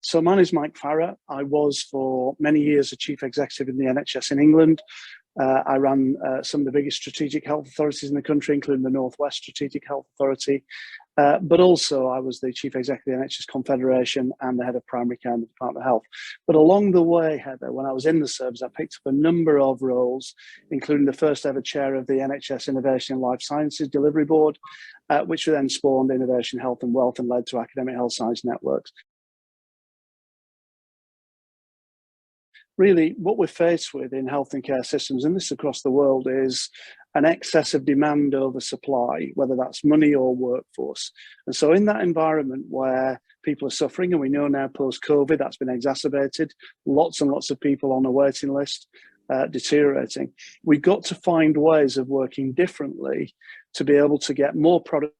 So my name is Mike Farrer. I was for many years a chief executive in the NHS in England. I ran some of the biggest strategic health authorities in the country, including the North West Strategic Health Authority. But also I was the chief executive of the NHS Confederation and the head of primary care in the Department of Health. But along the way, Heather, when I was in the service, I picked up a number of roles, including the first ever chair of the NHS Innovation and Life Sciences Delivery Board, which then spawned Innovation, Health and Wealth and led to academic health science networks. Really, what we're faced with in health and care systems, and this across the world, is an excess of demand over supply, whether that's money or workforce. And so in that environment where people are suffering, and we know now post-COVID that's been exacerbated, lots and lots of people on a waiting list, deteriorating, we've got to find ways of working differently to be able to get more productivity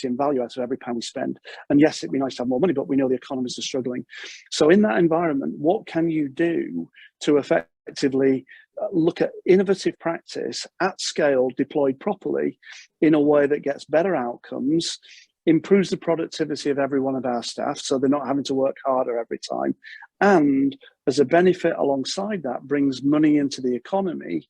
and value out of every pound we spend. And yes, it'd be nice to have more money, but we know the economies are struggling. So in that environment, what can you do to effectively look at innovative practice at scale, deployed properly in a way that gets better outcomes, improves the productivity of every one of our staff so they're not having to work harder every time, and as a benefit alongside that brings money into the economy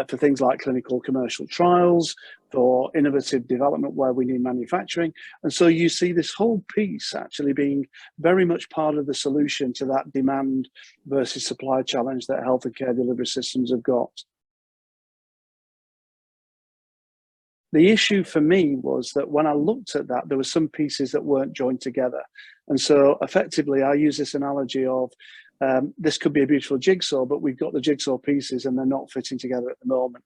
for things like clinical commercial trials, for innovative development where we need manufacturing. And so you see this whole piece actually being very much part of the solution to that demand versus supply challenge that health and care delivery systems have got. The issue for me was that when I looked at that, there were some pieces that weren't joined together. And so effectively, I use this analogy of this could be a beautiful jigsaw, but we've got the jigsaw pieces and they're not fitting together at the moment.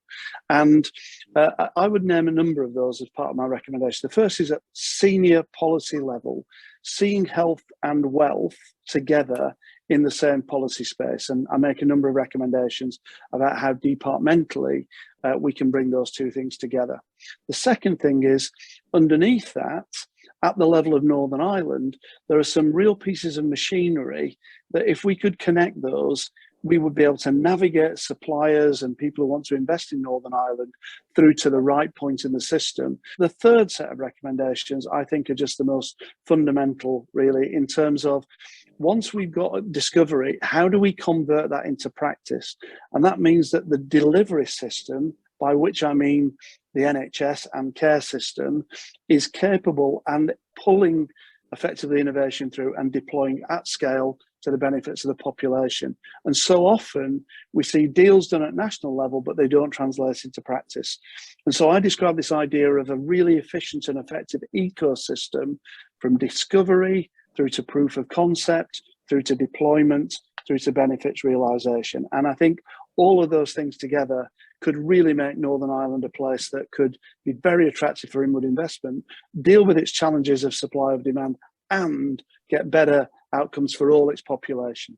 And I would name a number of those as part of my recommendation. The first is at senior policy level, seeing health and wealth together in the same policy space. And I make a number of recommendations about how departmentally we can bring those two things together. The second thing is underneath that, at the level of Northern Ireland, there are some real pieces of machinery that if we could connect those, we would be able to navigate suppliers and people who want to invest in Northern Ireland through to the right point in the system. The third set of recommendations, I think, are just the most fundamental, really, in terms of once we've got a discovery, how do we convert that into practice? And that means that the delivery system, by which I mean the NHS and care system, is capable and pulling effectively innovation through and deploying at scale to the benefits of the population. And so often we see deals done at national level, but they don't translate into practice. And so I describe this idea of a really efficient and effective ecosystem from discovery through to proof of concept, through to deployment, through to benefits realization. And I think all of those things together could really make Northern Ireland a place that could be very attractive for inward investment, deal with its challenges of supply of demand, and get better outcomes for all its population.